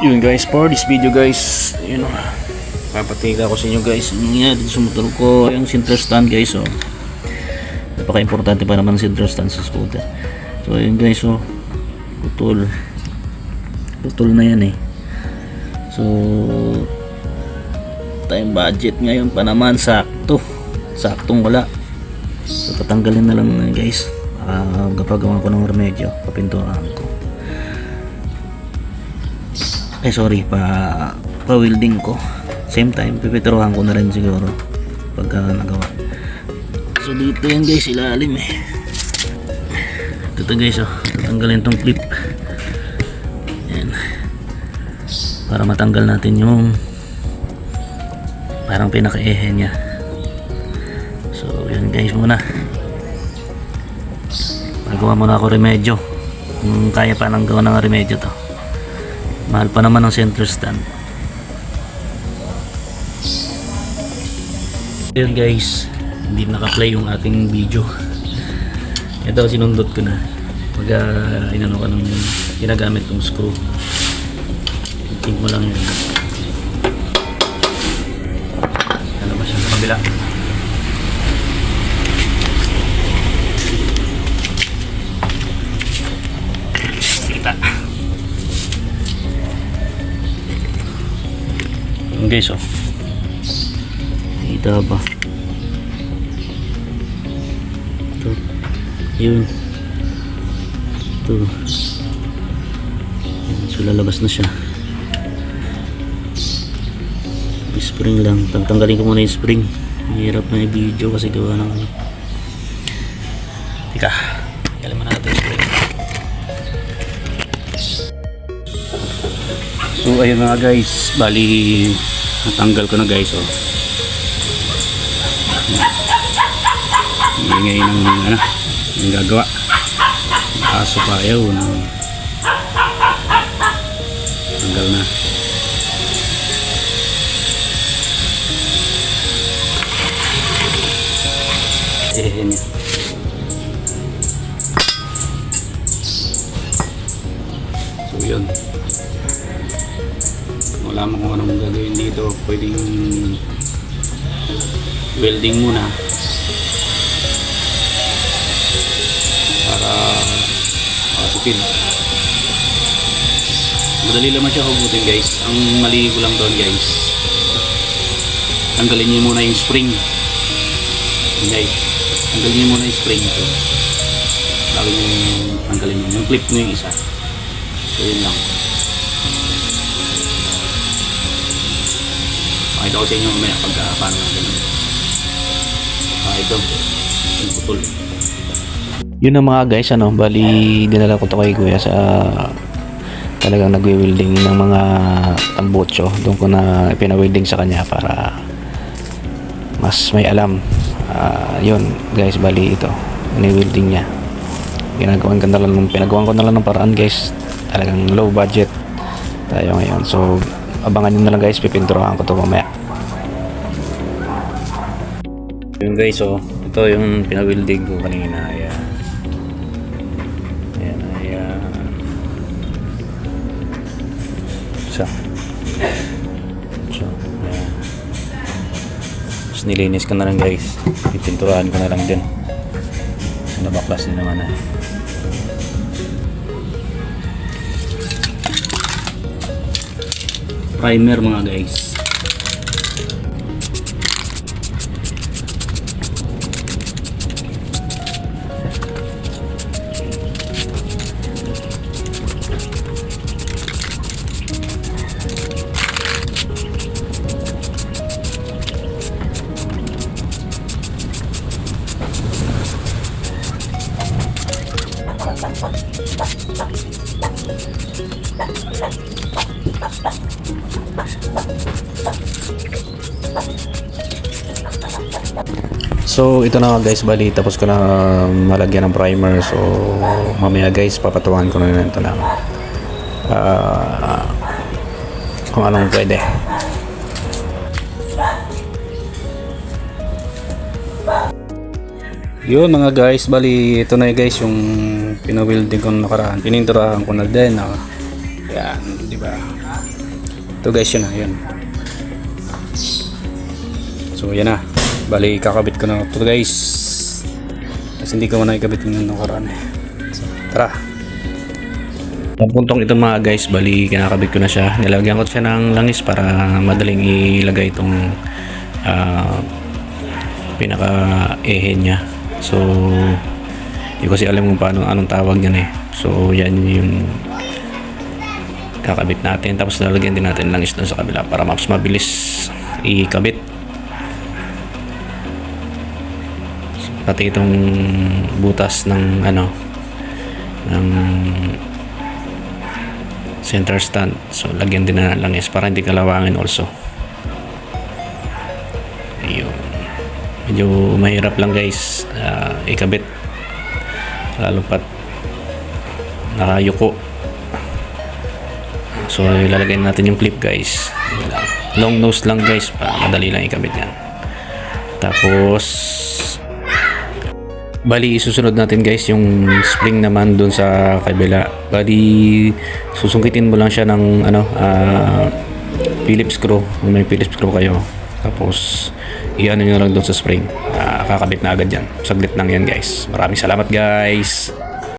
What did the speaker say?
Yun guys, for this video guys, yun o, papatika ko sa inyo guys. Yan, dito sa motor ko, yung center stand guys, oh. Napaka-importante pa naman center stand sa scooter. So yun guys, oh, putol na yan eh. So time budget ngayon pa naman, saktong wala. So tatanggalin na lang guys, gapagawa ko ng remedyo, papinturan ko. Sorry, pa-welding ko. Same time, pipituruhan ko na rin siguro pagka nagawa. So dito yan guys, ilalim eh. Ito guys, oh, tatanggalin tong clip. Yan. Para matanggal natin yung parang pinaka-ehe nya. So yan guys muna. Magawa muna ako remedyo. Kung kaya pa nang gawa ng remedyo to. Mahal pa naman ang center stand. Yun guys, hindi naka-play yung ating video. Ito sinundot ko na. Pag inano ka ng ginagamit kong screw, tingin mo lang yun. Ano ba siya sa kabila? Kita. Yun guys, oh. Kita ba? Ito. Yun. Ito. Yan. So lalabas na siya. Spring lang. Tanggalin ko muna yung spring. Mahirap na yung video kasi gawa ng ano. Tika. Tanggalin mo natin yung spring. So ayun nga guys, bali natanggal ko na guys, oh. Ingay ng ano, yung gagawa. Aso pa ayaw, no? Tanggal na. Yan. So yun. Wala mo kung anong gagawin dito, pwedeng welding muna para makatipid. Madali naman siya hugutin guys. Ang mali ko lang doon guys, tanggalin niyo muna yung spring. Okay, tanggalin niyo muna yung spring ito bago niyo tanggalin yung clip nyo yung isa. So yun lang. Ito ko sa inyo mamaya pagka paano natin ito yung putol. Yun na mga guys, ano, bali dinala ko to kay kuya sa talagang nagwe-welding ng mga tambotso. Doon ko na pina-welding sa kanya para mas may alam. Yun guys, bali ito ni-welding niya. Pinagawan ko na lang ng paraan guys. Talagang low budget tayo ngayon. So abangan nyo na lang guys, pipinturahan ko to mamaya. Yun guys, oh, ito yung pinawilding ko kanina. Ayan. Ayan, ayan. So, ayan. Tapos nilinis ko na lang guys. Pipinturahan ko na lang din. Nabaklas din naman eh. Primer mga guys. So ito na guys, bali tapos ko na malagyan ng primer. So mamaya guys, papatuhan ko na ito lang kung anong pwede. Yun mga guys, bali ito na guys yung pinawilding ko nakaraan. Pininturahan ko na din. Yan, di ba? Ito guys, yun na, yun. So yan na. Bali, kakabit ko na ito guys. Kasi hindi ko man nakikabit yung nakaraan. So, tara. Ang puntong ito mga guys, bali kinakabit ko na siya. Nilagyan ko siya ng langis para madaling ilagay itong pinaka-ehe niya. So, hindi ko kasi alam kung paano, anong tawag yan eh. So, yan yung kakabit natin. Tapos lalagyan din natin langis doon sa kabila para mas mabilis ikabit. So, pati itong butas ng ng center stand. So, lagyan din na ng langis para hindi kalawangin also. Ayun. Medyo mahirap lang guys ikabit. Lalo pat nakayuko. So, ilalagay natin yung clip guys. Long nose lang guys. Madali lang ikabit yan. Tapos, bali isusunod natin guys yung spring naman dun sa kabila. Bali susungkitin mo lang siya ng Phillips screw. Kung may Phillips screw kayo, tapos iano nyo lang dun sa spring. Kakabit na agad yan. Saglit lang yan guys. Maraming salamat guys.